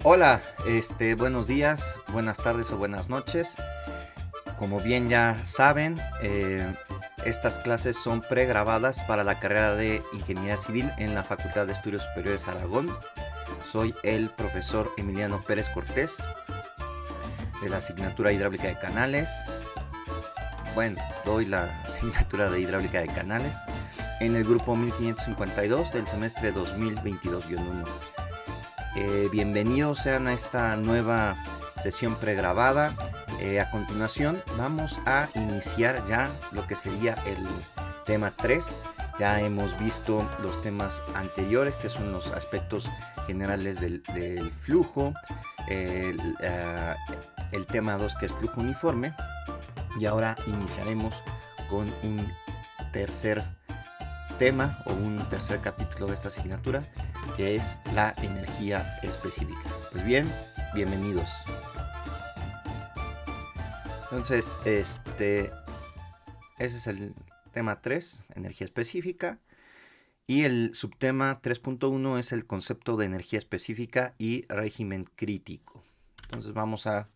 Hola, buenos días, buenas tardes o buenas noches. Como bien ya saben, estas clases son pregrabadas para la carrera de Ingeniería Civil en la Facultad de Estudios Superiores Aragón. Soy el profesor Emiliano Pérez Cortés de la asignatura Hidráulica de Canales. Bueno, doy la asignatura de Hidráulica de Canales en el grupo 1552 del semestre 2022-1. Bienvenidos sean a esta nueva sesión pregrabada. A continuación vamos a iniciar ya lo que sería el tema 3. Ya hemos visto los temas anteriores, que son los aspectos generales del flujo, el, uh, el tema 2, que es flujo uniforme, y ahora iniciaremos con un tercer tema o un tercer capítulo de esta asignatura, que es la energía específica. Pues bien, bienvenidos. Entonces, ese es el tema 3, energía específica, y el subtema 3.1 es el concepto de energía específica y régimen crítico. Entonces vamos a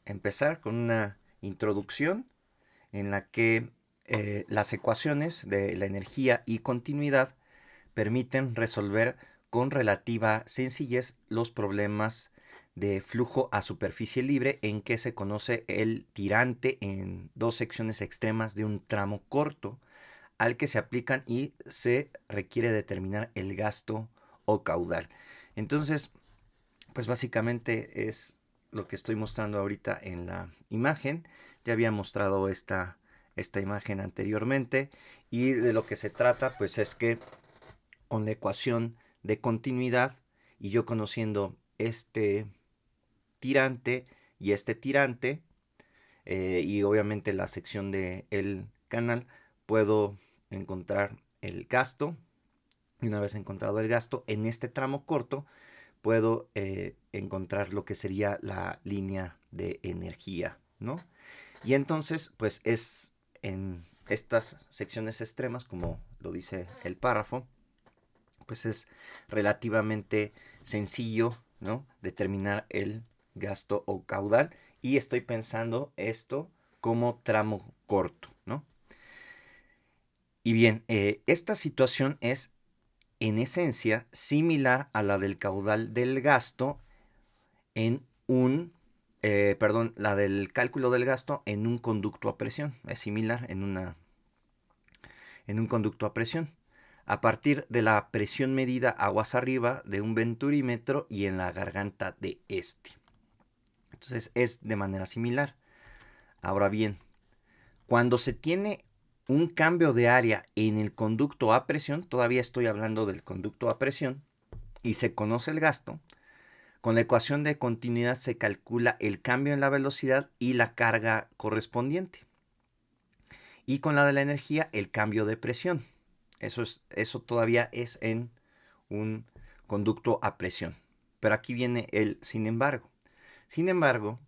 empezar con una introducción en la que las ecuaciones de la energía y continuidad permiten resolver con relativa sencillez los problemas de flujo a superficie libre en que se conoce el tirante en dos secciones extremas de un tramo corto al que se aplican y se requiere determinar el gasto o caudal. Entonces, pues básicamente es lo que estoy mostrando ahorita en la imagen. Ya había mostrado esta imagen anteriormente, y de lo que se trata pues es que con la ecuación de continuidad, y yo conociendo este tirante y este tirante, y obviamente la sección del canal, puedo encontrar el gasto. Y una vez encontrado el gasto en este tramo corto, puedo encontrar lo que sería la línea de energía, ¿no? Y entonces, pues es en estas secciones extremas, como lo dice el párrafo, pues es relativamente sencillo, ¿no?, determinar el gasto o caudal, y estoy pensando esto como tramo corto, ¿no? Y bien, esta situación es en esencia similar a la del caudal del gasto en la del cálculo del gasto en un conducto a presión. Es similar en un conducto a presión, a partir de la presión medida aguas arriba de un venturímetro y en la garganta de este. Entonces es de manera similar. Ahora bien, cuando se tiene un cambio de área en el conducto a presión, todavía estoy hablando del conducto a presión, y se conoce el gasto, con la ecuación de continuidad se calcula el cambio en la velocidad y la carga correspondiente. Y con la de la energía, el cambio de presión. Eso todavía es en un conducto a presión. Pero aquí viene el sin embargo. Sin embargo,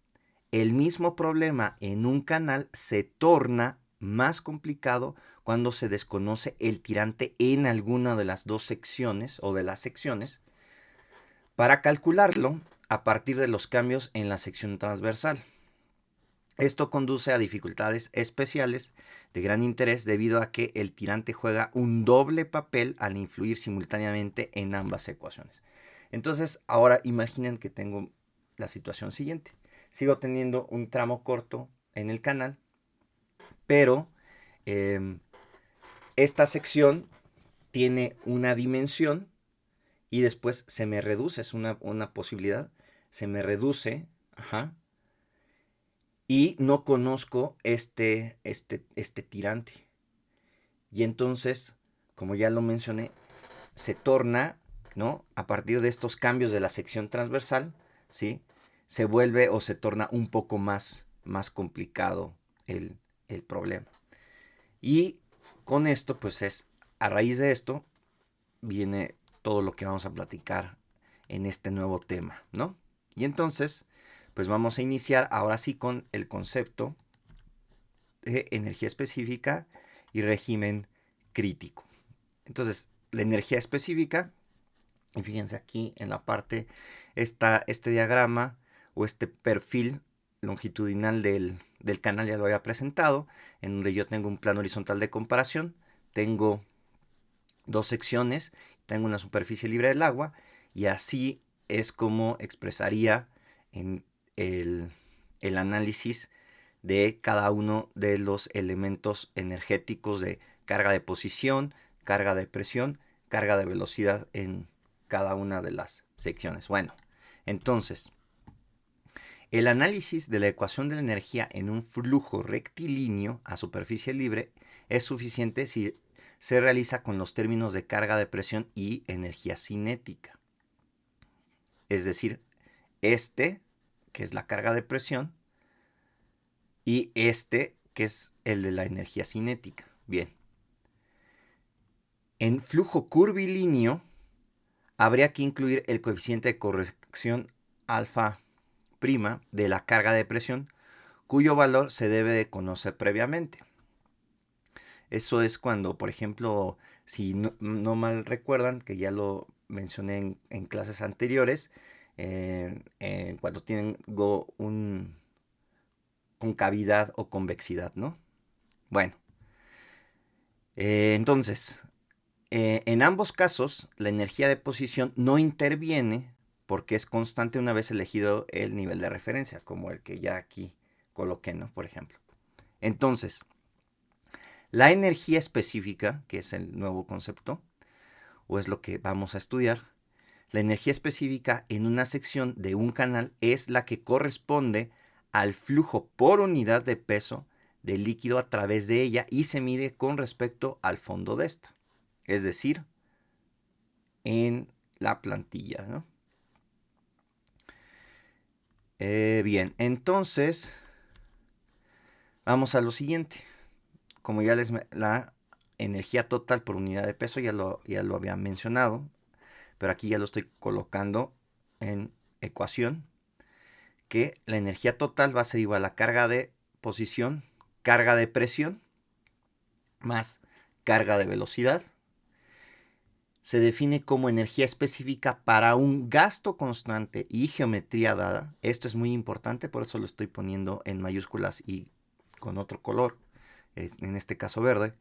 el mismo problema en un canal se torna más complicado cuando se desconoce el tirante en alguna de las dos secciones o de las secciones, para calcularlo a partir de los cambios en la sección transversal. Esto conduce a dificultades especiales de gran interés debido a que el tirante juega un doble papel al influir simultáneamente en ambas ecuaciones. Entonces, ahora imaginen que tengo la situación siguiente. Sigo teniendo un tramo corto en el canal, pero eh, esta sección tiene una dimensión y después se me reduce, es una posibilidad, se me reduce, ajá, y no conozco este tirante. Y entonces, como ya lo mencioné, se torna, ¿no?, a partir de estos cambios de la sección transversal, ¿sí?, se vuelve o se torna un poco más complicado el problema. Y con esto, pues a raíz de esto, viene todo lo que vamos a platicar en este nuevo tema, ¿no? Y entonces, pues vamos a iniciar ahora sí con el concepto de energía específica y régimen crítico. Entonces, la energía específica Y fíjense aquí en la parte, este diagrama o este perfil longitudinal del canal ya lo había presentado, en donde yo tengo un plano horizontal de comparación, tengo dos secciones, tengo una superficie libre del agua, y así es como expresaría en el análisis de cada uno de los elementos energéticos de carga de posición, carga de presión, carga de velocidad en cada una de las secciones. Bueno, entonces, el análisis de la ecuación de la energía en un flujo rectilíneo a superficie libre es suficiente si se realiza con los términos de carga de presión y energía cinética. Es decir, este, que es la carga de presión, y este, que es el de la energía cinética. Bien. En flujo curvilíneo, habría que incluir el coeficiente de corrección alfa prima de la carga de presión, cuyo valor se debe de conocer previamente. Eso es cuando, por ejemplo, si no mal recuerdan, que ya lo mencioné en clases anteriores, cuando tienen un concavidad o convexidad, ¿no? Bueno, entonces, en ambos casos, la energía de posición no interviene porque es constante una vez elegido el nivel de referencia, como el que ya aquí coloqué, ¿no? Por ejemplo. Entonces, la energía específica, que es el nuevo concepto, o es lo que vamos a estudiar, la energía específica en una sección de un canal es la que corresponde al flujo por unidad de peso del líquido a través de ella y se mide con respecto al fondo de esta. Es decir, en la plantilla, ¿no? Bien, entonces vamos a lo siguiente. Como ya la energía total por unidad de peso ya lo había mencionado, pero aquí ya lo estoy colocando en ecuación, que la energía total va a ser igual a carga de posición, carga de presión, más carga de velocidad. Se define como energía específica para un gasto constante y geometría dada. Esto es muy importante, por eso lo estoy poniendo en mayúsculas y con otro color, en este caso verde.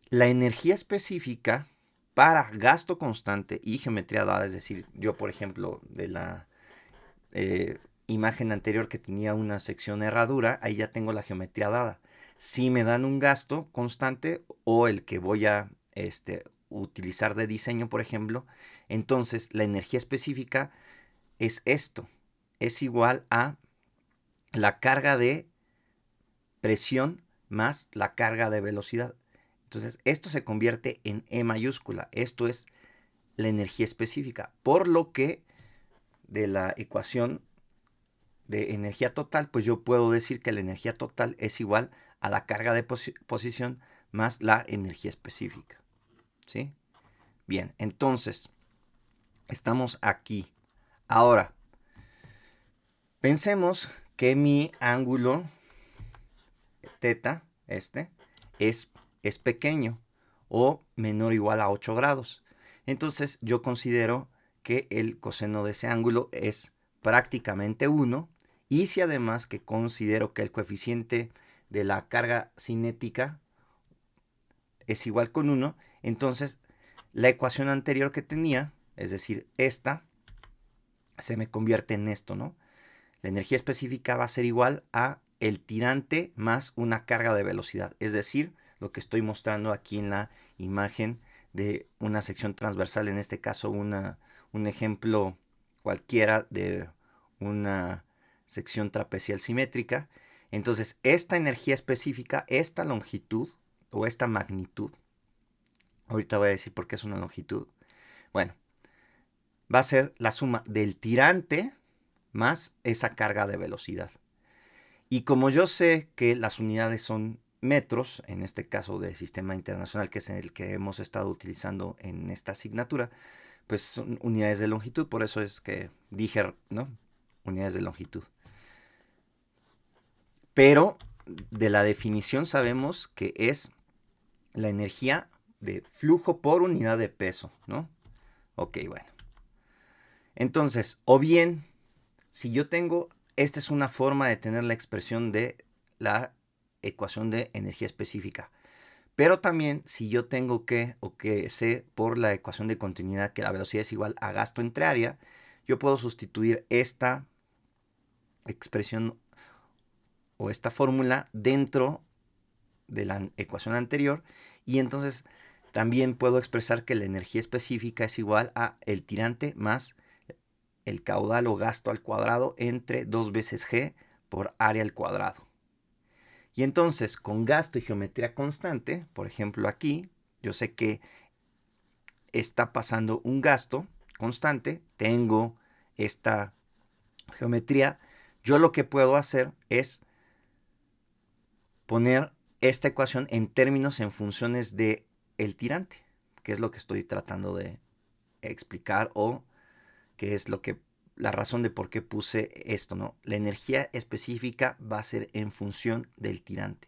La energía específica para gasto constante y geometría dada, es decir, yo por ejemplo de la imagen anterior que tenía una sección herradura, ahí ya tengo la geometría dada. Si me dan un gasto constante o el que voy a utilizar de diseño, por ejemplo, entonces la energía específica es esto. Es igual a la carga de presión más la carga de velocidad. Entonces esto se convierte en E mayúscula. Esto es la energía específica. Por lo que de la ecuación de energía total, pues yo puedo decir que la energía total es igual a la carga de posición más la energía específica. ¿Sí? Bien, entonces, estamos aquí. Ahora, pensemos que mi ángulo teta, es pequeño o menor o igual a 8 grados. Entonces, yo considero que el coseno de ese ángulo es prácticamente 1. Y si además que considero que el coeficiente de la carga cinética es igual con 1, entonces la ecuación anterior que tenía, es decir, esta, se me convierte en esto, ¿no? La energía específica va a ser igual a el tirante más una carga de velocidad. Es decir, lo que estoy mostrando aquí en la imagen de una sección transversal, en este caso un ejemplo cualquiera de una sección trapezial simétrica. Entonces, esta energía específica, esta longitud o esta magnitud, ahorita voy a decir por qué es una longitud, bueno, va a ser la suma del tirante más esa carga de velocidad. Y como yo sé que las unidades son metros, en este caso de sistema internacional, que es el que hemos estado utilizando en esta asignatura, pues son unidades de longitud, por eso es que dije, ¿no? Unidades de longitud. Pero de la definición sabemos que es la energía de flujo por unidad de peso, ¿no? Ok, bueno. Entonces, o bien, si yo tengo, esta es una forma de tener la expresión de la ecuación de energía específica. Pero también, si yo tengo que, o que sé por la ecuación de continuidad que la velocidad es igual a gasto entre área, yo puedo sustituir esta expresión o esta fórmula dentro de la ecuación anterior, y entonces también puedo expresar que la energía específica es igual a el tirante más el caudal o gasto al cuadrado entre 2 veces G por área al cuadrado. Y entonces, con gasto y geometría constante, por ejemplo aquí, yo sé que está pasando un gasto constante, tengo esta geometría, yo lo que puedo hacer es poner esta ecuación en términos, en funciones de el tirante, que es lo que estoy tratando de explicar, o que es lo que la razón de por qué puse esto, ¿no? La energía específica va a ser en función del tirante.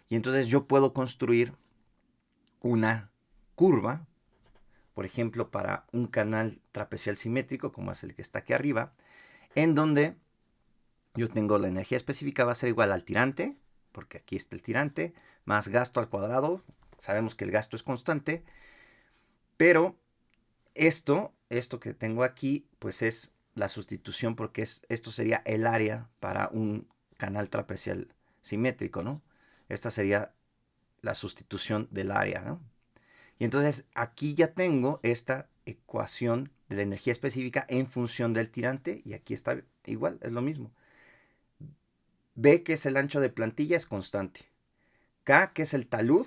Y entonces yo puedo construir una curva, por ejemplo, para un canal trapezial simétrico, como es el que está aquí arriba, en donde yo tengo la energía específica va a ser igual al tirante, porque aquí está el tirante, más gasto al cuadrado. Sabemos que el gasto es constante, pero esto que tengo aquí, pues es la sustitución, porque esto sería el área para un canal trapezial simétrico, ¿no? Esta sería la sustitución del área, ¿no? Y entonces aquí ya tengo esta ecuación de la energía específica en función del tirante, y aquí está igual, es lo mismo. B, que es el ancho de plantilla, es constante. K, que es el talud,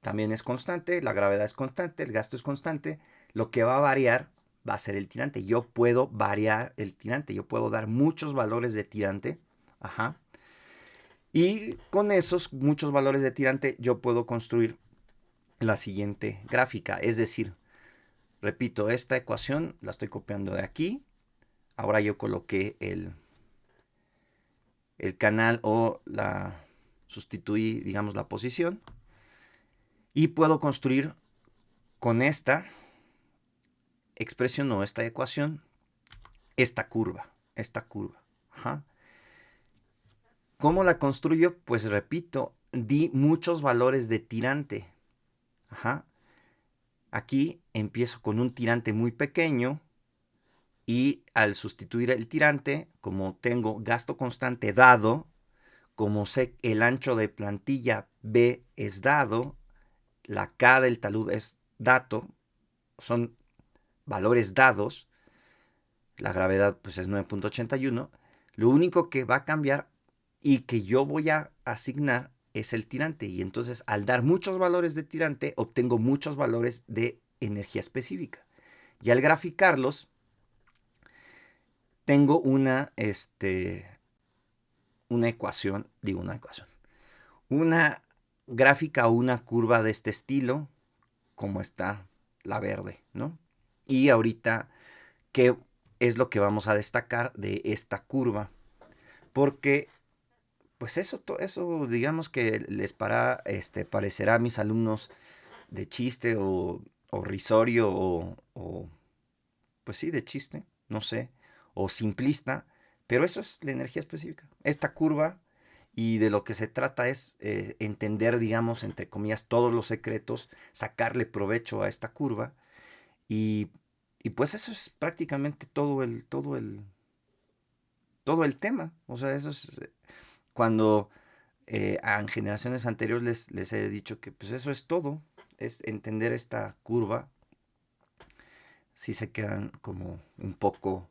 también es constante. La gravedad es constante, el gasto es constante. Lo que va a variar va a ser el tirante. Yo puedo variar el tirante, yo puedo dar muchos valores de tirante. Ajá. Y con esos muchos valores de tirante yo puedo construir la siguiente gráfica. Es decir, repito, esta ecuación la estoy copiando de aquí. Ahora yo coloqué el canal o sustituí, digamos, la posición. Y puedo construir con esta expresión o esta ecuación esta curva. Ajá. ¿Cómo la construyo? Pues repito, di muchos valores de tirante. Ajá. Aquí empiezo con un tirante muy pequeño, y al sustituir el tirante, como tengo gasto constante dado, como sé el ancho de plantilla B es dado, la K del talud es dato, son valores dados, la gravedad pues es 9.81, lo único que va a cambiar y que yo voy a asignar es el tirante, y entonces al dar muchos valores de tirante obtengo muchos valores de energía específica, y al graficarlos tengo una ecuación, una gráfica o una curva de este estilo, como está la verde, ¿no? Y ahorita, ¿qué es lo que vamos a destacar de esta curva? Porque, pues eso digamos que les parecerá a mis alumnos de chiste o risorio pues sí, de chiste, no sé, o simplista, pero eso es la energía específica. Esta curva, y de lo que se trata es entender, digamos, entre comillas, todos los secretos, sacarle provecho a esta curva, y, y pues eso es prácticamente todo el tema. O sea, eso es cuando a generaciones anteriores les he dicho que pues eso es todo, es entender esta curva. Si se quedan como un poco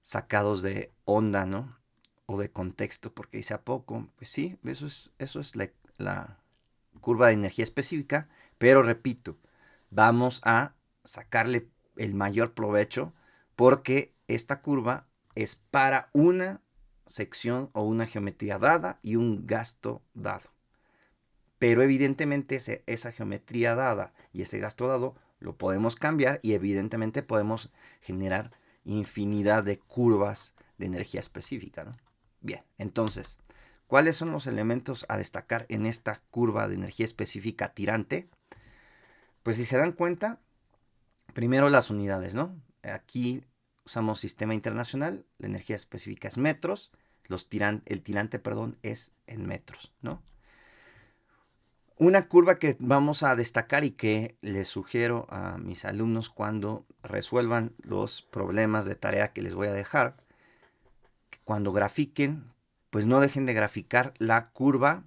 sacados de onda, ¿no? O de contexto, porque dice a poco, pues sí, eso es la curva de energía específica, pero repito, vamos a sacarle el mayor provecho, porque esta curva es para una sección o una geometría dada y un gasto dado. Pero evidentemente esa geometría dada y ese gasto dado lo podemos cambiar, y evidentemente podemos generar infinidad de curvas de energía específica, ¿no? Bien, entonces, ¿cuáles son los elementos a destacar en esta curva de energía específica tirante? Pues si se dan cuenta, Primero las unidades, ¿no? Aquí usamos sistema internacional, la energía específica es metros, el tirante, perdón, es en metros, ¿no? Una curva que vamos a destacar y que les sugiero a mis alumnos cuando resuelvan los problemas de tarea que les voy a dejar, que cuando grafiquen, pues no dejen de graficar la curva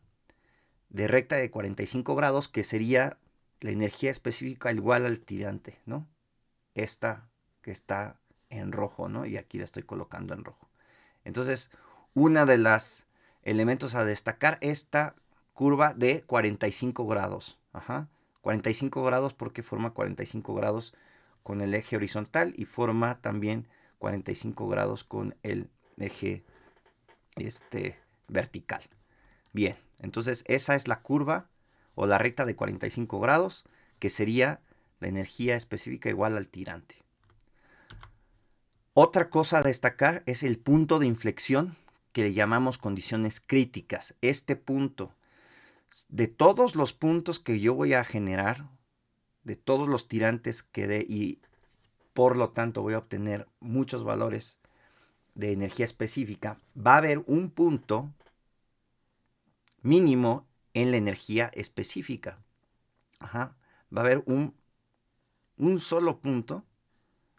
de recta de 45 grados, que sería la energía específica igual al tirante, ¿no? Esta que está en rojo, ¿no? Y aquí la estoy colocando en rojo. Entonces, una de las elementos a destacar, esta curva de 45 grados. Ajá. 45 grados porque forma 45 grados con el eje horizontal y forma también 45 grados con el eje vertical. Bien, entonces esa es la curva o la recta de 45 grados, que sería la energía específica igual al tirante. Otra cosa a destacar es el punto de inflexión que le llamamos condiciones críticas. Este punto, de todos los puntos que yo voy a generar, de todos los tirantes que dé y por lo tanto voy a obtener muchos valores de energía específica, va a haber un punto mínimo en la energía específica. Ajá. Va a haber un solo punto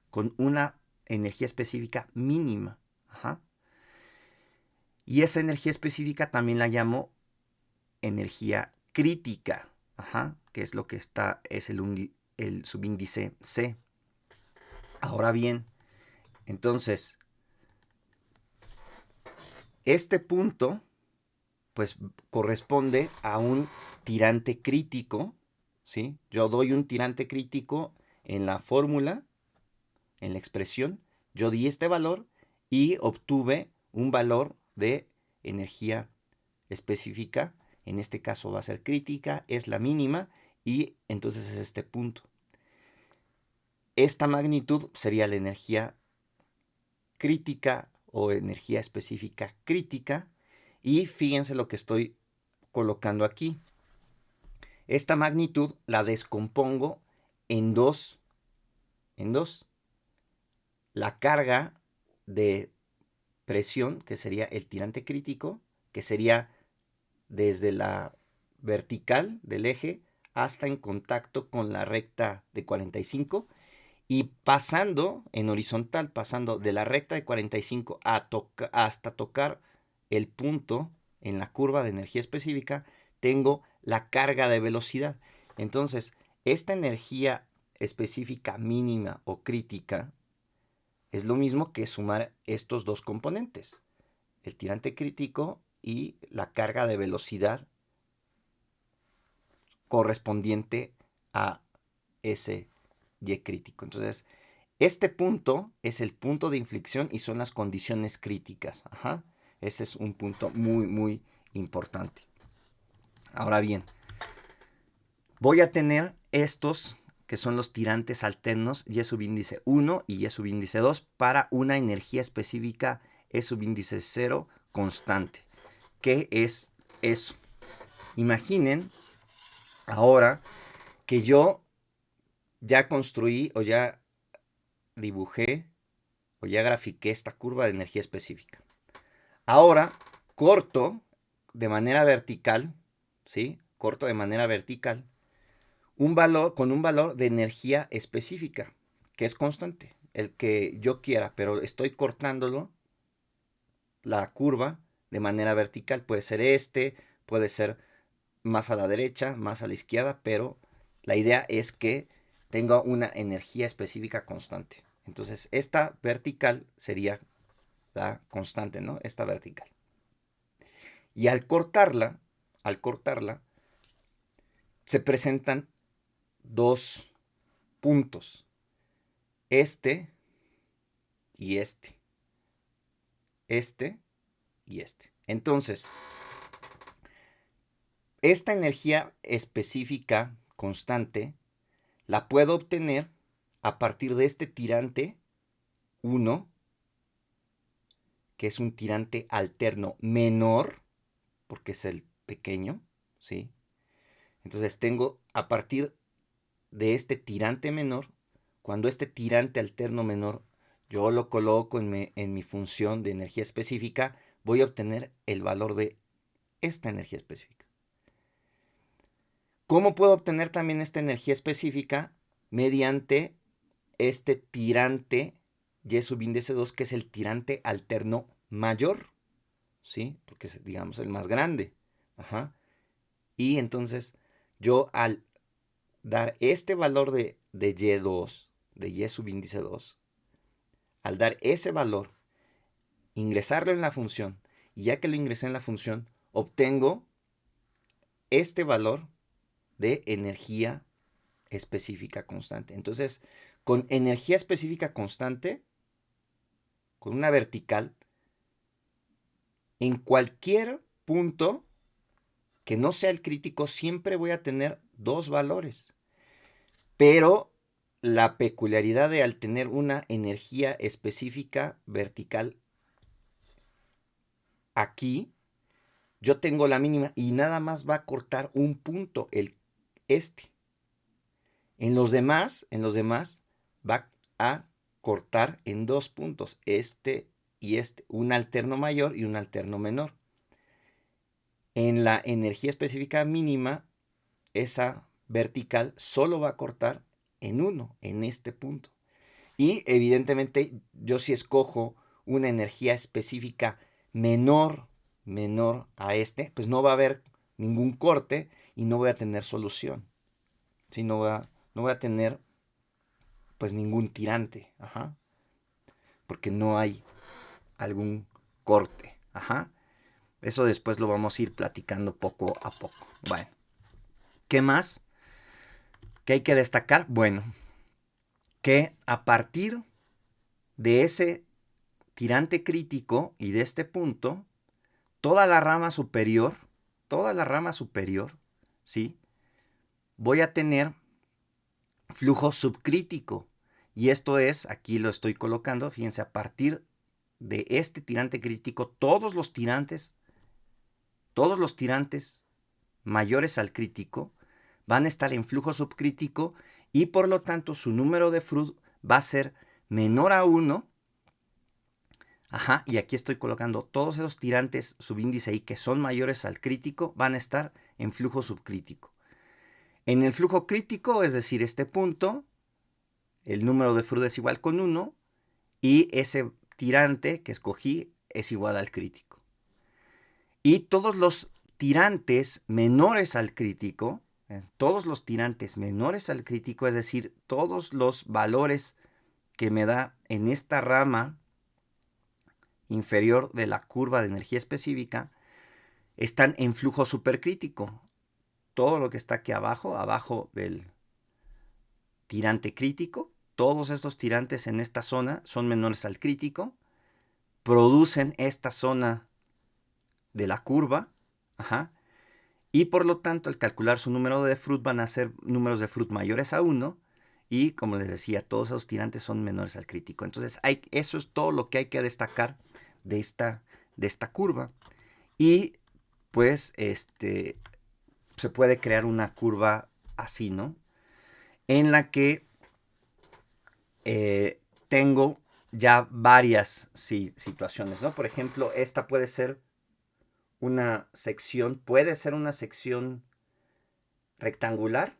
con una energía específica mínima. Ajá. Y esa energía específica también la llamo energía crítica. Ajá. Que es lo que está, es el subíndice C. Ahora bien, entonces, este punto, pues, corresponde a un tirante crítico, ¿sí? Yo doy un tirante crítico en la fórmula, en la expresión, yo di este valor y obtuve un valor de energía específica, en este caso va a ser crítica, es la mínima y entonces es este punto. Esta magnitud sería la energía crítica o energía específica crítica y fíjense lo que estoy colocando aquí. Esta magnitud la descompongo en dos. La carga de presión, que sería el tirante crítico, que sería desde la vertical del eje hasta en contacto con la recta de 45 y pasando en horizontal, pasando de la recta de 45 hasta tocar el punto en la curva de energía específica, tengo la carga de velocidad. Entonces, esta energía específica mínima o crítica es lo mismo que sumar estos dos componentes, el tirante crítico y la carga de velocidad correspondiente a ese Y crítico. Entonces, este punto es el punto de inflexión y son las condiciones críticas. Ajá. Ese es un punto muy, muy importante. Ahora bien, voy a tener estos que son los tirantes alternos Y subíndice 1 y Y subíndice 2 para una energía específica E subíndice 0 constante. ¿Qué es eso? Imaginen ahora que yo ya construí o ya dibujé o ya grafiqué esta curva de energía específica. Ahora corto de manera vertical, ¿sí? Corto de manera vertical con un valor de energía específica, que es constante, el que yo quiera, pero estoy cortándolo, la curva, de manera vertical. Puede ser puede ser más a la derecha, más a la izquierda, pero la idea es que tenga una energía específica constante. Entonces, esta vertical sería la constante, ¿no? Esta vertical. Y al cortarla, se presentan dos puntos, este y este, este y este. Entonces, esta energía específica constante la puedo obtener a partir de este tirante 1, que es un tirante alterno menor, porque es el pequeño, ¿sí? Entonces tengo a partir de este tirante menor cuando este tirante alterno menor yo lo coloco en mi función de energía específica, voy a obtener el valor de esta energía específica. ¿Cómo puedo obtener también esta energía específica? Mediante este tirante Y subíndice 2, que es el tirante alterno mayor, ¿sí? Porque es, digamos, el más grande. Ajá. Y entonces yo al dar este valor de Y2, de Y subíndice 2, al dar ese valor, ingresarlo en la función, y ya que lo ingresé en la función, obtengo este valor de energía específica constante. Entonces, con energía específica constante, con una vertical, en cualquier punto que no sea el crítico, siempre voy a tener dos valores. Pero la peculiaridad de al tener una energía específica vertical aquí, yo tengo la mínima y nada más va a cortar un punto, este. En los demás va a cortar en dos puntos, este y este, un alterno mayor y un alterno menor. En la energía específica mínima, esa vertical solo va a cortar en uno, en este punto. Y evidentemente yo si escojo una energía específica menor a este, pues no va a haber ningún corte y no voy a tener solución. ¿Sí? No voy a tener pues ningún tirante. Ajá. Porque no hay algún corte. Ajá. Eso después lo vamos a ir platicando poco a poco. Bueno. ¿Qué más? ¿Qué hay que destacar? Bueno, que a partir de ese tirante crítico y de este punto, toda la rama superior, ¿sí? Voy a tener flujo subcrítico. Y esto es, aquí lo estoy colocando, fíjense, a partir de este tirante crítico, todos los tirantes mayores al crítico van a estar en flujo subcrítico y por lo tanto su número de Freud va a ser menor a 1. Ajá, y aquí estoy colocando todos esos tirantes subíndice I que son mayores al crítico, van a estar en flujo subcrítico. En el flujo crítico, es decir, este punto, el número de Freud es igual con 1 y ese tirante que escogí es igual al crítico. Y todos los tirantes menores al crítico, es decir, todos los valores que me da en esta rama inferior de la curva de energía específica, están en flujo supercrítico. Todo lo que está aquí abajo del tirante crítico, todos estos tirantes en esta zona son menores al crítico, producen esta zona de la curva, ajá, y por lo tanto al calcular su número de Freud van a ser números de Freud mayores a 1 y como les decía, todos esos tirantes son menores al crítico. Entonces eso es todo lo que hay que destacar de esta curva. Y pues se puede crear una curva así, ¿no? En la que tengo ya varias situaciones, ¿no? Por ejemplo, esta puede ser una sección rectangular.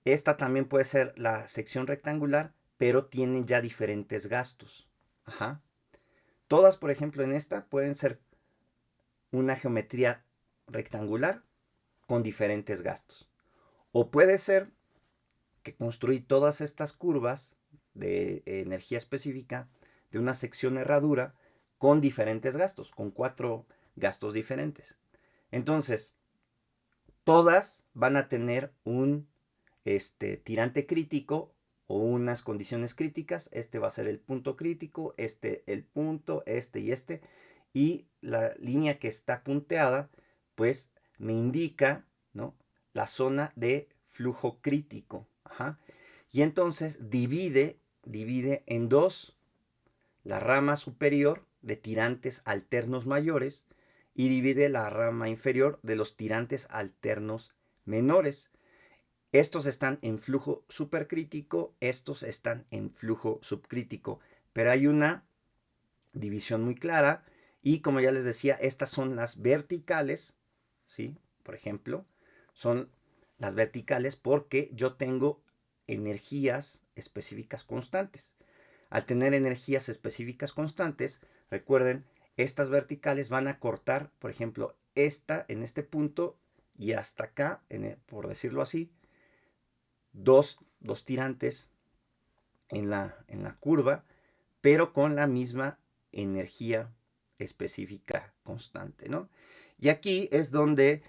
Esta también puede ser la sección rectangular, pero tiene ya diferentes gastos. Ajá. Todas, por ejemplo, en esta pueden ser una geometría rectangular con diferentes gastos. O puede ser que construí todas estas curvas de energía específica de una sección herradura con diferentes gastos, con 4 gastos diferentes. Entonces, todas van a tener un tirante crítico o unas condiciones críticas. Este va a ser el punto crítico, el punto, y este. Y la línea que está punteada, pues me indica, ¿no?, la zona de flujo crítico. Ajá. Y entonces divide en dos la rama superior de tirantes alternos mayores y divide la rama inferior de los tirantes alternos menores. Estos están en flujo supercrítico, estos están en flujo subcrítico, pero hay una división muy clara y como ya les decía, estas son las verticales, ¿sí? Por ejemplo, son las verticales porque yo tengo energías específicas constantes. Al tener energías específicas constantes, recuerden, estas verticales van a cortar, por ejemplo, esta en este punto y hasta acá, por decirlo así, dos tirantes en la curva, pero con la misma energía específica constante, ¿no? Y aquí es donde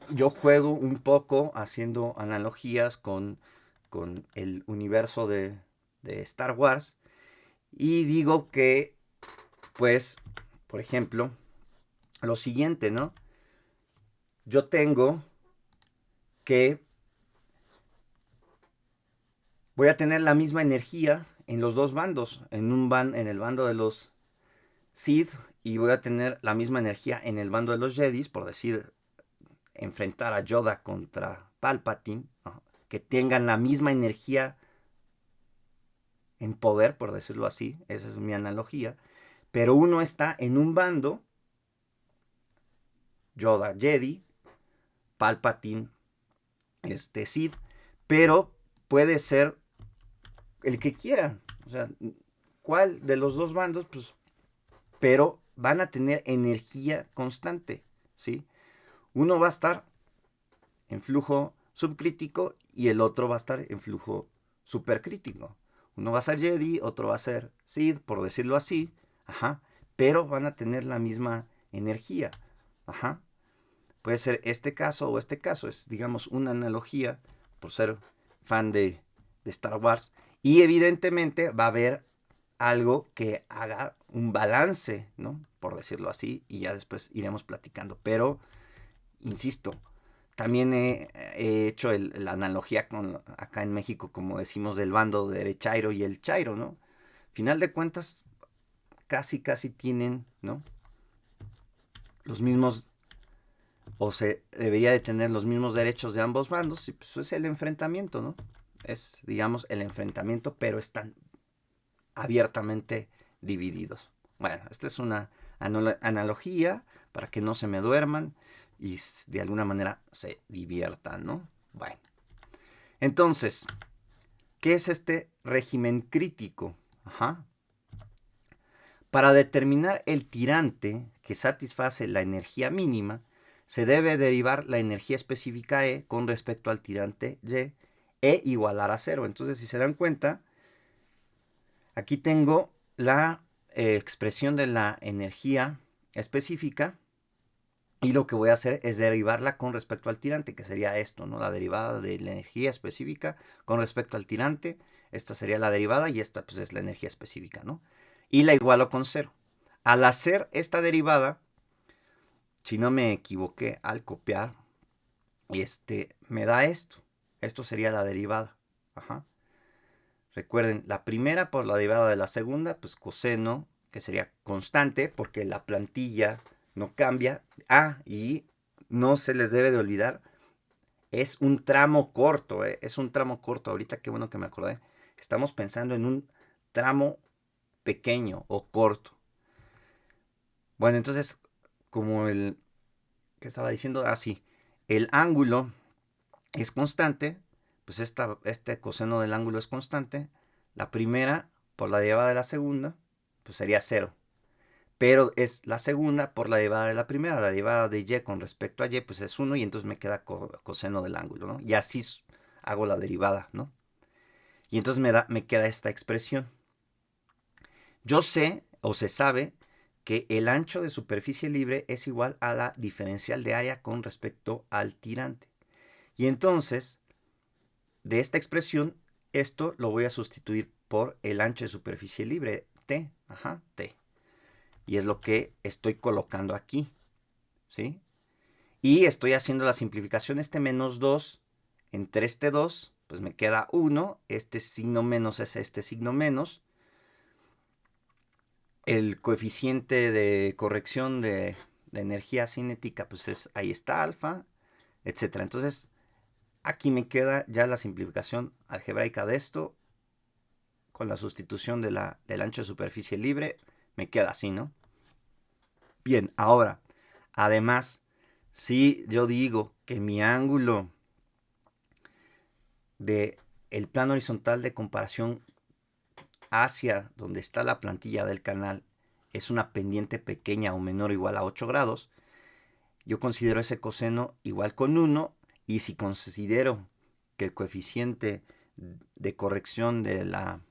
yo juego un poco haciendo analogías con el universo de Star Wars y digo que, pues, por ejemplo, lo siguiente, ¿no? Yo tengo que voy a tener la misma energía en los dos bandos, en el bando de los Sith y voy a tener la misma energía en el bando de los Jedis, por decir, enfrentar a Yoda contra Palpatine, ¿no? Que tengan la misma energía en poder, por decirlo así, esa es mi analogía, pero uno está en un bando, Yoda Jedi, Palpatine Sith, pero puede ser el que quiera, o sea, ¿cuál de los dos bandos? Pues, pero van a tener energía constante, ¿sí? Uno va a estar en flujo subcrítico y el otro va a estar en flujo supercrítico. Uno va a ser Jedi, otro va a ser Sith, por decirlo así, ajá, pero van a tener la misma energía, ajá. Puede ser este caso o este caso, es digamos una analogía por ser fan de Star Wars y evidentemente va a haber algo que haga un balance, ¿no? Por decirlo así, y ya después iremos platicando. Pero, insisto, también he hecho la analogía con acá en México, como decimos, del bando derechairo y el chairo, ¿no? Final de cuentas, casi tienen, ¿no? Los mismos, o se debería de tener los mismos derechos de ambos bandos, y pues es el enfrentamiento, ¿no? Es, digamos, el enfrentamiento, pero están abiertamente divididos. Bueno, esta es una analogía para que no se me duerman y de alguna manera se diviertan, ¿no? Bueno, entonces, ¿qué es este régimen crítico? Ajá. Para determinar el tirante que satisface la energía mínima, se debe derivar la energía específica E con respecto al tirante Y e igualar a cero. Entonces, si se dan cuenta, aquí tengo la expresión de la energía específica y lo que voy a hacer es derivarla con respecto al tirante, que sería esto, ¿no? La derivada de la energía específica con respecto al tirante. Esta sería la derivada y esta pues es la energía específica, ¿no? Y la igualo con cero. Al hacer esta derivada, si no me equivoqué al copiar, me da esto. Esto sería la derivada. Ajá. Recuerden, la primera por la derivada de la segunda, pues coseno, que sería constante, porque la plantilla no cambia. Ah, y no se les debe de olvidar, es un tramo corto, es un tramo corto. Ahorita qué bueno que me acordé. Estamos pensando en un tramo pequeño o corto. Bueno, entonces, como el que estaba diciendo, así, el ángulo es constante, pues este coseno del ángulo es constante. La primera por la derivada de la segunda, pues sería cero. Pero es la segunda por la derivada de la primera. La derivada de y con respecto a y, pues es 1 y entonces me queda coseno del ángulo, ¿no? Y así hago la derivada, ¿no? Y entonces me queda esta expresión. Yo sé, o se sabe, que el ancho de superficie libre es igual a la diferencial de área con respecto al tirante. Y entonces, de esta expresión, esto lo voy a sustituir por el ancho de superficie libre, T, ajá, T. Y es lo que estoy colocando aquí, ¿sí? Y estoy haciendo la simplificación, este menos 2 entre este 2, pues me queda 1, este signo menos es este signo menos. El coeficiente de corrección de energía cinética, pues ahí está alfa, etc. Entonces, aquí me queda ya la simplificación algebraica de esto, con la sustitución del ancho de superficie libre, me queda así, ¿no? Bien, ahora, además, si yo digo que mi ángulo de el plano horizontal de comparación hacia donde está la plantilla del canal es una pendiente pequeña o menor o igual a 8 grados, yo considero ese coseno igual con 1, y si considero que el coeficiente de corrección de la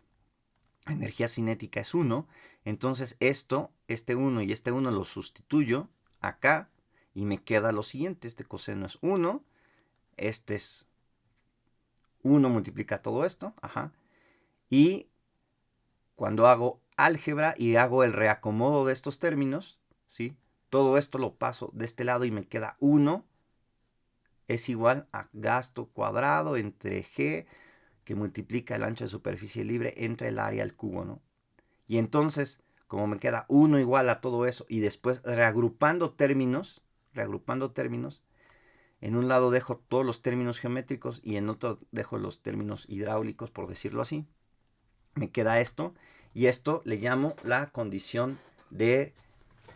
energía cinética es 1, entonces este 1 y este 1 lo sustituyo acá y me queda lo siguiente. Este coseno es 1, este es 1 multiplica todo esto, y cuando hago álgebra y hago el reacomodo de estos términos, ¿sí? Todo esto lo paso de este lado y me queda 1 es igual a gasto cuadrado entre G, que multiplica el ancho de superficie libre entre el área al cubo, ¿no? Y entonces, como me queda 1 igual a todo eso, y después reagrupando términos, en un lado dejo todos los términos geométricos y en otro dejo los términos hidráulicos, por decirlo así, me queda esto, y esto le llamo la condición de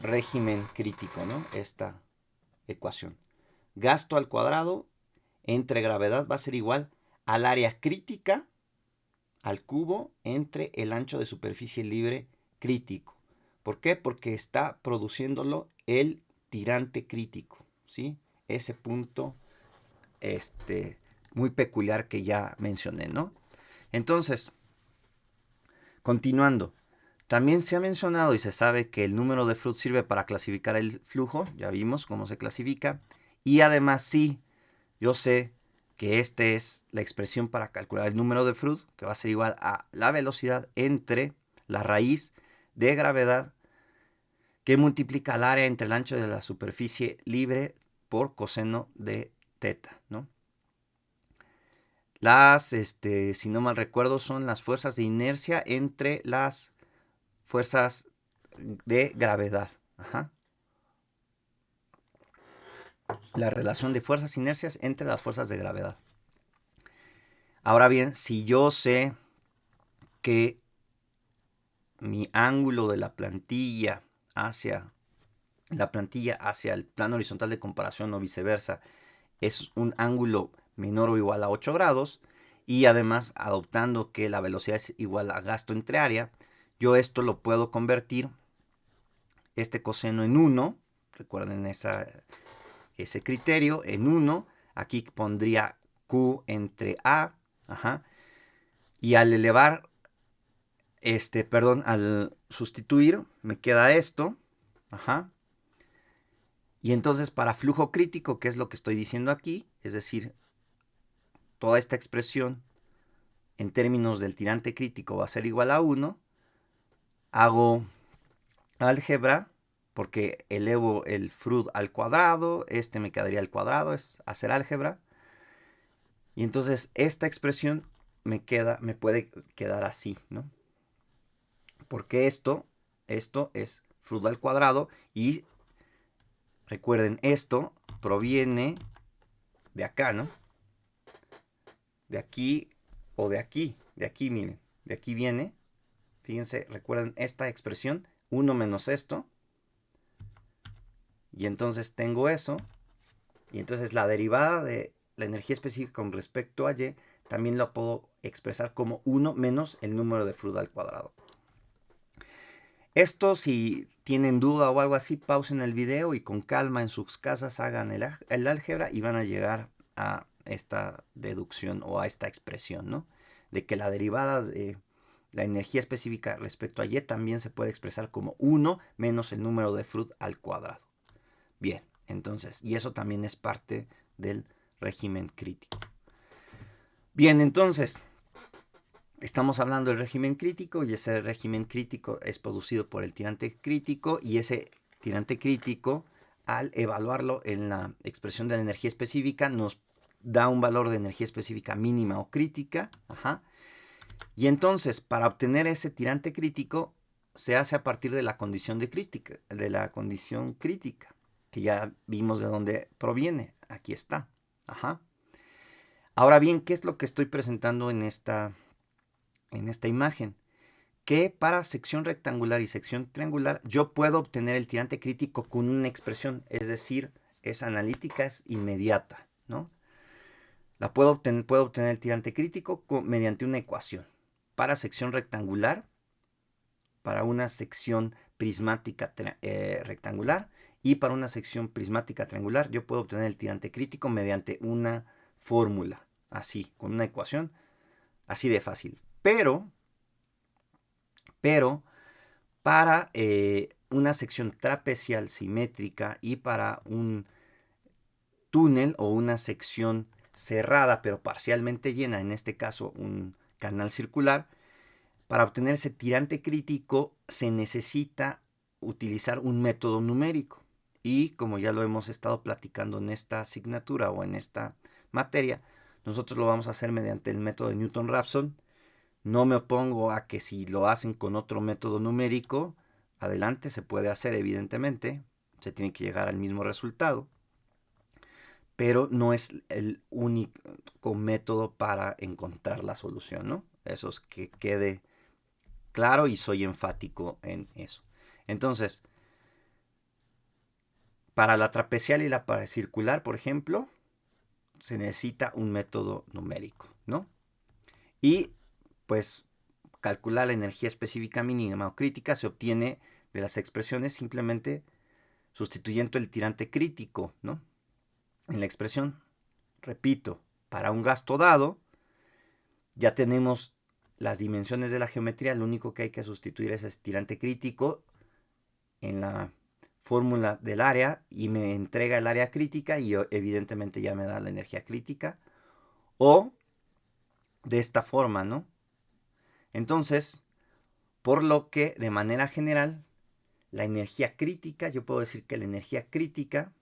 régimen crítico, ¿no? Esta ecuación. Gasto al cuadrado entre gravedad va a ser igual al área crítica al cubo entre el ancho de superficie libre crítico. ¿Por qué? Porque está produciéndolo el tirante crítico, ¿sí? Ese punto muy peculiar que ya mencioné, ¿no? Entonces, continuando, también se ha mencionado y se sabe que el número de Freud sirve para clasificar el flujo, ya vimos cómo se clasifica, y además sí, yo sé que esta es la expresión para calcular el número de Freud, que va a ser igual a la velocidad entre la raíz de gravedad que multiplica el área entre el ancho de la superficie libre por coseno de teta, ¿no? Si no mal recuerdo, son las fuerzas de inercia entre las fuerzas de gravedad. La relación de fuerzas e inercias entre las fuerzas de gravedad. Ahora bien, si yo sé que mi ángulo de la plantilla hacia el plano horizontal de comparación o viceversa es un ángulo menor o igual a 8 grados, y además adoptando que la velocidad es igual a gasto entre área, yo esto lo puedo convertir, este coseno, en 1, recuerden ese criterio, en 1, aquí pondría Q entre A, y al elevar, al sustituir, me queda esto, y entonces para flujo crítico, que es lo que estoy diciendo aquí, es decir, toda esta expresión en términos del tirante crítico va a ser igual a 1, hago álgebra, porque elevo el Freud al cuadrado, me quedaría al cuadrado, es hacer álgebra, y entonces esta expresión me puede quedar así, ¿no? Porque esto es Freud al cuadrado, y recuerden, esto proviene de acá, ¿no? De aquí o de aquí, miren, de aquí viene, fíjense, recuerden esta expresión, 1 menos esto, y entonces tengo eso, y entonces la derivada de la energía específica con respecto a Y también lo puedo expresar como 1 menos el número de Freud al cuadrado. Esto, si tienen duda o algo así, pausen el video y con calma en sus casas hagan el álgebra y van a llegar a esta deducción o a esta expresión, ¿no? De que la derivada de la energía específica respecto a Y también se puede expresar como 1 menos el número de Freud al cuadrado. Bien, entonces, y eso también es parte del régimen crítico. Bien, entonces, estamos hablando del régimen crítico, y ese régimen crítico es producido por el tirante crítico, y ese tirante crítico, al evaluarlo en la expresión de la energía específica, nos da un valor de energía específica mínima o crítica. Y entonces, para obtener ese tirante crítico, se hace a partir de la condición crítica, que ya vimos de dónde proviene. Aquí está. Ahora bien, ¿qué es lo que estoy presentando en esta imagen? Que para sección rectangular y sección triangular yo puedo obtener el tirante crítico con una expresión, es decir, es analítica, es inmediata, ¿no? Puedo obtener el tirante crítico mediante una ecuación. Para sección rectangular, para una sección prismática rectangular y para una sección prismática triangular, yo puedo obtener el tirante crítico mediante una fórmula, así, con una ecuación, así de fácil. Pero para una sección trapecial simétrica y para un túnel o una sección cerrada pero parcialmente llena, en este caso un canal circular, para obtener ese tirante crítico se necesita utilizar un método numérico. Y como ya lo hemos estado platicando en esta asignatura o en esta materia, nosotros lo vamos a hacer mediante el método de Newton-Raphson. No me opongo a que si lo hacen con otro método numérico, adelante, se puede hacer evidentemente, se tiene que llegar al mismo resultado, pero no es el único método para encontrar la solución, ¿no? Eso es que quede claro y soy enfático en eso. Entonces, para la trapecial y la paracircular, por ejemplo, se necesita un método numérico, ¿no? Y pues calcular la energía específica mínima o crítica se obtiene de las expresiones simplemente sustituyendo el tirante crítico, ¿no? En la expresión, repito, para un gasto dado, ya tenemos las dimensiones de la geometría, lo único que hay que sustituir es ese tirante crítico en la fórmula del área y me entrega el área crítica y evidentemente ya me da la energía crítica. O de esta forma, ¿no? Entonces, por lo que de manera general, la energía crítica, yo puedo decir que la energía crítica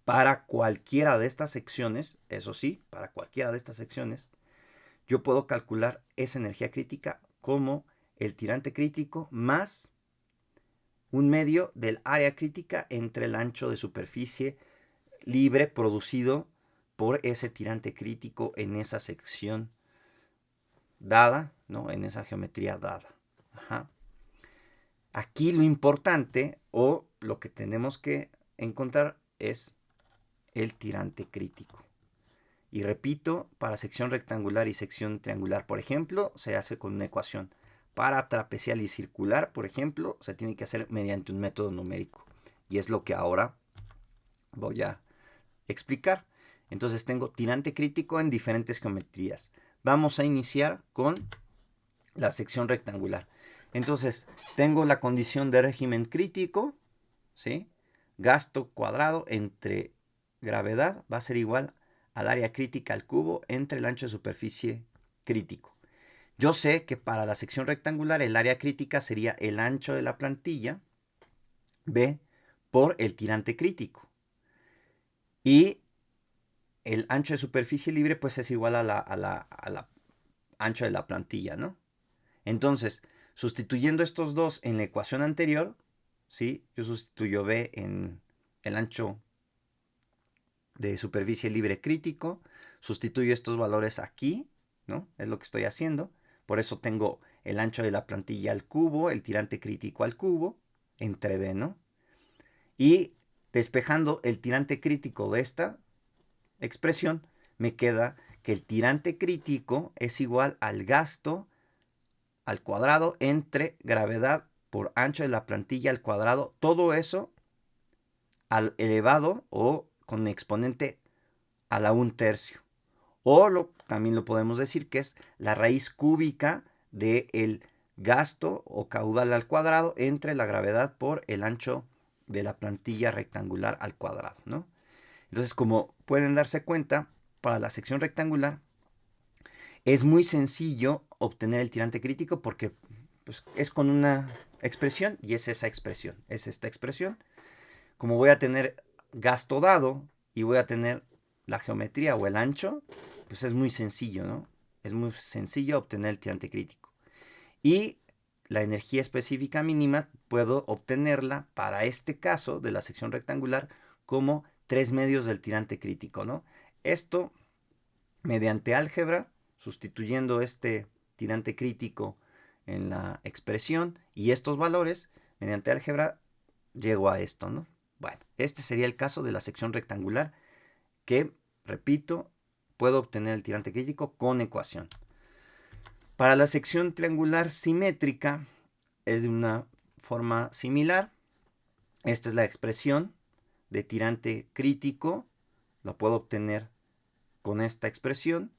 para cualquiera de estas secciones, eso sí, para cualquiera de estas secciones, yo puedo calcular esa energía crítica como el tirante crítico más un medio del área crítica entre el ancho de superficie libre producido por ese tirante crítico en esa sección dada, ¿no? En esa geometría dada. Ajá. Aquí lo importante o lo que tenemos que encontrar es el tirante crítico. Y repito, para sección rectangular y sección triangular, por ejemplo, se hace con una ecuación. Para trapecial y circular, por ejemplo, se tiene que hacer mediante un método numérico. Y es lo que ahora voy a explicar. Entonces tengo tirante crítico en diferentes geometrías. Vamos a iniciar con la sección rectangular. Entonces tengo la condición de régimen crítico, ¿sí? Gasto cuadrado entre gravedad va a ser igual al área crítica al cubo entre el ancho de superficie crítico. Yo sé que para la sección rectangular el área crítica sería el ancho de la plantilla, B, por el tirante crítico. Y el ancho de superficie libre pues es igual a la ancho de la plantilla, ¿no? Entonces, sustituyendo estos dos en la ecuación anterior, ¿sí? Yo sustituyo B en el ancho de superficie libre crítico, sustituyo estos valores aquí, ¿no? Es lo que estoy haciendo. Por eso tengo el ancho de la plantilla al cubo, el tirante crítico al cubo, entre B, ¿no? Y despejando el tirante crítico de esta expresión, me queda que el tirante crítico es igual al gasto al cuadrado entre gravedad por ancho de la plantilla al cuadrado, todo eso al elevado o con exponente a la 1/3. O también lo podemos decir que es la raíz cúbica del gasto o caudal al cuadrado entre la gravedad por el ancho de la plantilla rectangular al cuadrado, ¿no? Entonces, como pueden darse cuenta, para la sección rectangular es muy sencillo obtener el tirante crítico porque pues, es con una expresión y es esa expresión, es esta expresión. Como voy a tener gasto dado y voy a tener la geometría o el ancho, pues es muy sencillo, ¿no? Es muy sencillo obtener el tirante crítico. Y la energía específica mínima puedo obtenerla para este caso de la sección rectangular como 3 medios del tirante crítico, ¿no? Esto mediante álgebra, sustituyendo este tirante crítico en la expresión y estos valores, mediante álgebra llego a esto, ¿no? Bueno, este sería el caso de la sección rectangular que, repito, puedo obtener el tirante crítico con ecuación. Para la sección triangular simétrica es de una forma similar. Esta es la expresión de tirante crítico, la puedo obtener con esta expresión,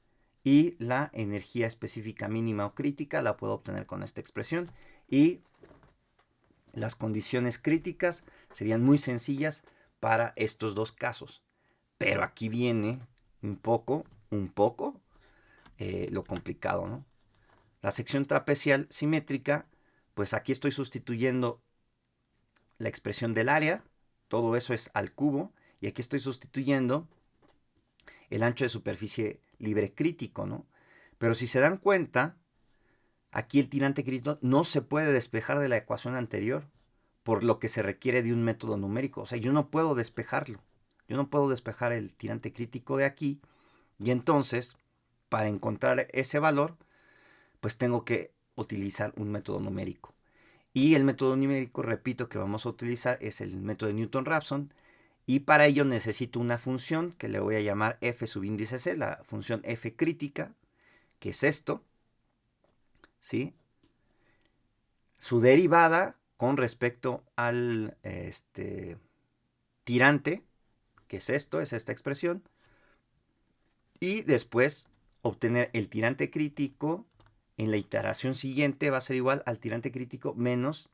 y la energía específica mínima o crítica la puedo obtener con esta expresión, y las condiciones críticas serían muy sencillas para estos dos casos. Pero aquí viene un poco lo complicado, ¿no? La sección trapecial simétrica, pues aquí estoy sustituyendo la expresión del área, todo eso es al cubo, y aquí estoy sustituyendo el ancho de superficie libre crítico, ¿no? Pero si se dan cuenta, aquí el tirante crítico no se puede despejar de la ecuación anterior, por lo que se requiere de un método numérico. O sea, yo no puedo despejarlo. Yo no puedo despejar el tirante crítico de aquí, y entonces, para encontrar ese valor, pues tengo que utilizar un método numérico. Y el método numérico, repito, que vamos a utilizar es el método de Newton-Raphson, y para ello necesito una función que le voy a llamar f subíndice c, la función f crítica, que es esto, ¿sí? Su derivada con respecto al tirante, que es esto, es esta expresión, y después obtener el tirante crítico en la iteración siguiente va a ser igual al tirante crítico menos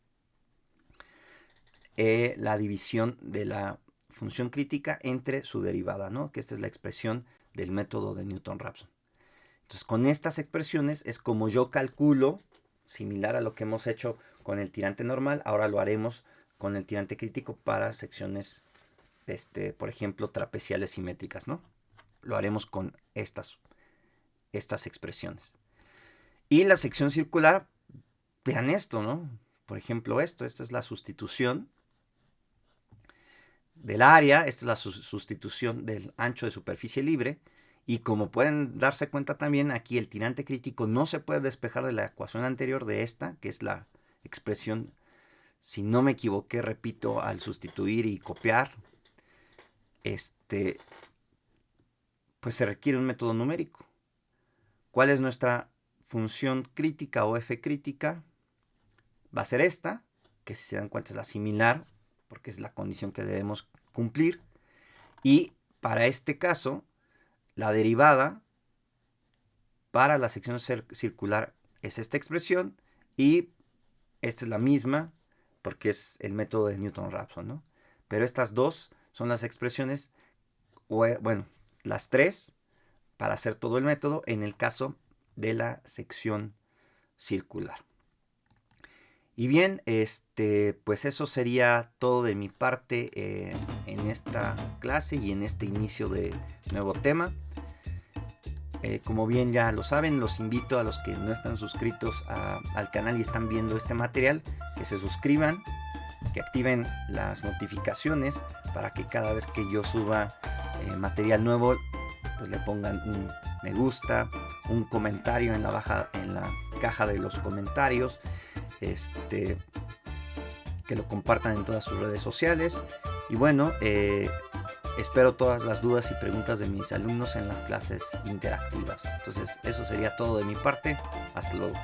la división de la función crítica entre su derivada, ¿no? Que esta es la expresión del método de Newton-Raphson. Entonces, con estas expresiones es como yo calculo, similar a lo que hemos hecho con el tirante normal, ahora lo haremos con el tirante crítico para secciones, por ejemplo, trapeciales simétricas, ¿no? Lo haremos con estas expresiones. Y la sección circular, vean esto, ¿no? Por ejemplo, esta es la sustitución del área, esta es la sustitución del ancho de superficie libre, y como pueden darse cuenta también, aquí el tirante crítico no se puede despejar de la ecuación anterior de esta, que es la expresión, si no me equivoqué, repito, al sustituir y copiar, pues se requiere un método numérico. ¿Cuál es nuestra función crítica o f crítica? Va a ser esta, que si se dan cuenta es la similar, porque es la condición que debemos cumplir. Y para este caso, la derivada para la sección circular es esta expresión, y esta es la misma porque es el método de Newton-Raphson, ¿no? Pero estas dos son las expresiones, bueno, las tres para hacer todo el método en el caso de la sección circular. Y bien, pues eso sería todo de mi parte en esta clase y en este inicio de nuevo tema. Como bien ya lo saben, los invito a los que no están suscritos al canal y están viendo este material, que se suscriban, que activen las notificaciones para que cada vez que yo suba material nuevo, pues le pongan un me gusta, un comentario en la caja de los comentarios, que lo compartan en todas sus redes sociales. Y bueno, espero todas las dudas y preguntas de mis alumnos en las clases interactivas. Entonces, eso sería todo de mi parte. Hasta luego.